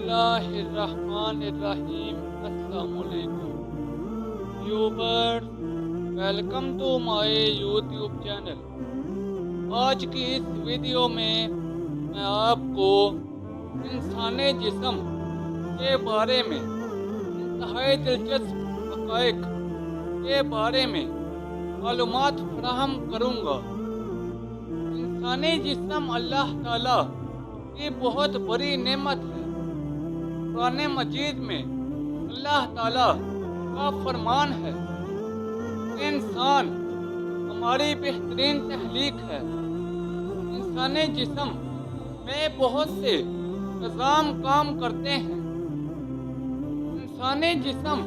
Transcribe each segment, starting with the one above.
اللہ الرحمن الرحیم۔ السلام علیکم viewers, welcome to my YouTube channel. آج کی اس ویڈیو میں آپ کو انسانی جسم کے بارے میں انتہائی دلچسپ حقائق کے بارے میں معلومات فراہم کروں گا۔ انسانی جسم اللہ تعالیٰ کی بہت بڑی نعمت ہے۔ قرآن مجید میں اللہ تعالیٰ کا فرمان ہے کہ انسان ہماری بہترین تخلیق ہے۔ انسانی جسم میں بہت سے نظام کام کرتے ہیں۔ انسانی جسم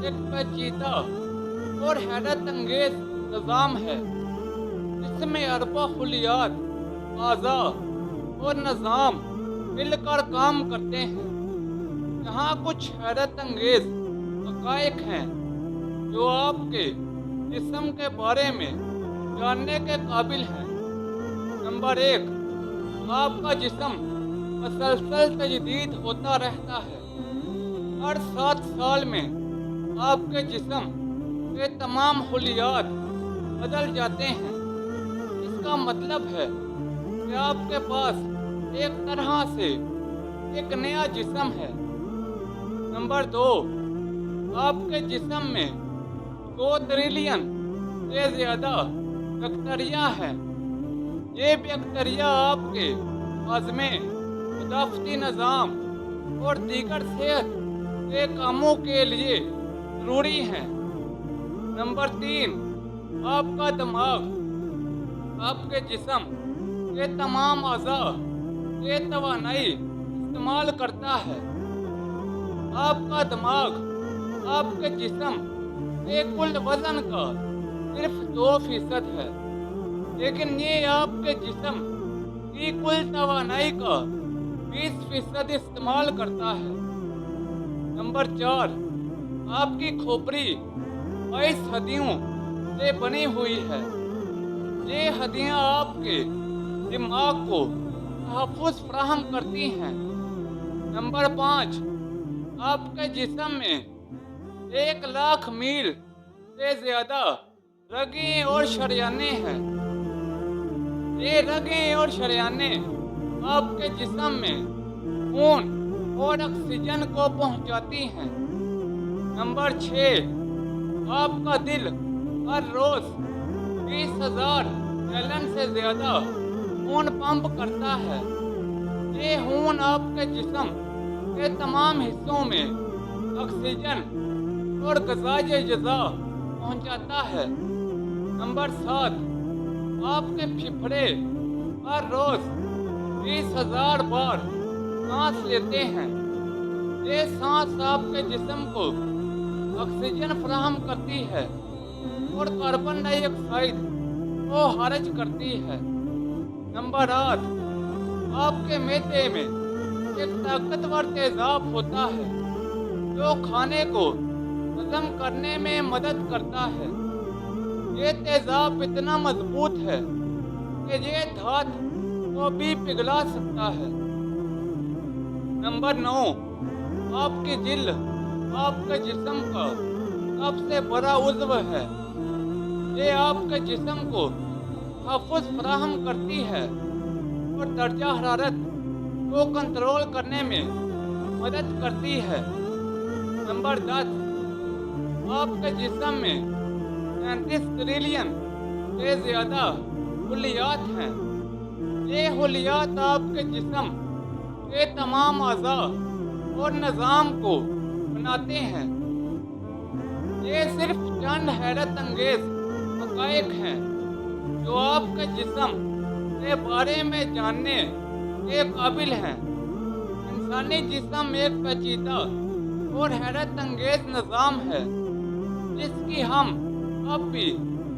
ایک پیچیدہ اور حیرت انگیز نظام ہے جس میں اربوں خلیات، اعضاء اور نظام مل کر کام کرتے ہیں۔ یہاں کچھ حیرت انگیز حقائق ہیں جو آپ کے جسم کے بارے میں جاننے کے قابل ہیں۔ نمبر 1، آپ کا جسم مسلسل تجدید ہوتا رہتا ہے۔ ہر 7 سال میں آپ کے جسم کے تمام خلیات بدل جاتے ہیں۔ اس کا مطلب ہے کہ آپ کے پاس ایک طرح سے ایک نیا جسم ہے۔ نمبر 2، آپ کے جسم میں 2 ٹریلین سے زیادہ بیکٹیریا ہیں۔ یہ بیکٹیریا آپ کے ہاضمے، تدافعی نظام اور دیگر صحت کے کاموں کے لیے ضروری ہیں۔ نمبر 3، آپ کا دماغ آپ کے جسم کے تمام اعضاء کے توانائی استعمال کرتا ہے۔ آپ کا دماغ آپ کے جسم کے کل وزن کا صرف 2% ہے، لیکن یہ آپ کے جسم کی کل توانائی کا 20% استعمال کرتا ہے۔ نمبر 4، آپ کی کھوپڑی 22 ہڈیوں سے بنی ہوئی ہے۔ یہ ہڈیاں آپ کے دماغ کو تحفظ فراہم کرتی ہیں۔ نمبر 5، آپ کے جسم میں 1,00,000 میل سے زیادہ رگیں اور شریانیں ہیں۔ یہ رگیں اور شریانیں آپ کے جسم میں خون اور آکسیجن کو پہنچاتی ہیں۔ نمبر 6، آپ کا دل ہر روز 20,000 گیلن سے زیادہ خون پمپ کرتا ہے۔ یہ خون آپ کے جسم کے تمام حصوں میں آکسیجن اور غذائے اجزاء پہنچاتا ہے۔ نمبر 7، آپ کے پھیپھڑے ہر روز 20,000 بار سانس لیتے ہیں۔ یہ سانس آپ کے جسم کو آکسیجن فراہم کرتی ہے اور کاربن ڈائی آکسائڈ کو خارج کرتی ہے۔ نمبر 8، آپ کے معدے میں ایک طاقتور تیزاب ہوتا ہے جو کھانے کو ہضم کرنے میں مدد کرتا ہے۔ یہ تیزاب اتنا مضبوط ہے کہ یہ دھات کو بھی پگھلا سکتا ہے۔ نمبر 9، آپ کی جلد آپ کے جسم کا سب سے بڑا عضو ہے۔ یہ آپ کے جسم کو تحفظ فراہم کرتی ہے اور درجہ حرارت کو کنٹرول کرنے میں مدد کرتی ہے۔ نمبر 10، آپ کے جسم میں 37 ٹریلین سے زیادہ خلیات ہیں۔ یہ خلیات آپ کے جسم کے تمام اعضاء اور نظام کو بناتے ہیں۔ یہ صرف چند حیرت انگیز حقائق ہیں جو آپ کے جسم کے بارے میں جاننے کے قابل ہیں۔ انسانی جسم ایک پیچیدہ اور حیرت انگیز نظام ہے جس کی ہم اب بھی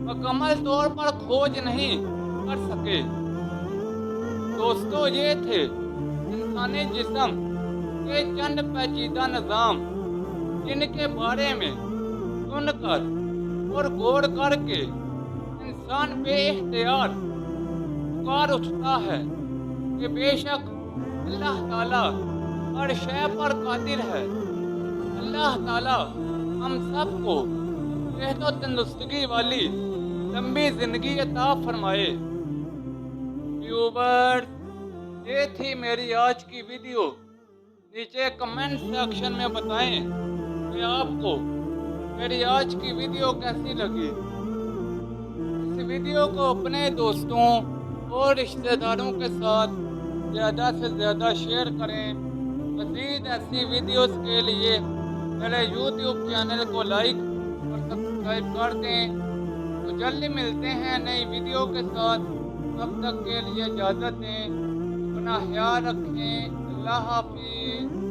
مکمل طور پر کھوج نہیں کر سکے۔ دوستو، یہ تھے انسانی جسم کے چند پیچیدہ نظام جن کے بارے میں سن کر اور غور کر کے انسان بے اختیار پکار اٹھتا ہے کہ بے شک اللہ تعالیٰ ہر شے پر قادر ہے۔ اللہ تعالیٰ ہم سب کو صحت و تندرستی والی لمبی زندگی عطا فرمائے۔ ویورز، یہ تھی میری آج کی ویڈیو۔ نیچے کمنٹ سیکشن میں بتائیں کہ آپ کو میری آج کی ویڈیو کیسی لگی۔ اس ویڈیو کو اپنے دوستوں اور رشتہ داروں کے ساتھ زیادہ سے زیادہ شیئر کریں۔ مزید ایسی ویڈیوز کے لیے میرے یوٹیوب چینل کو لائک اور سبسکرائب کر دیں۔ تو جلدی ملتے ہیں نئی ویڈیو کے ساتھ، تب تک کے لیے اجازت دیں۔ اپنا خیال رکھیں۔ اللہ حافظ۔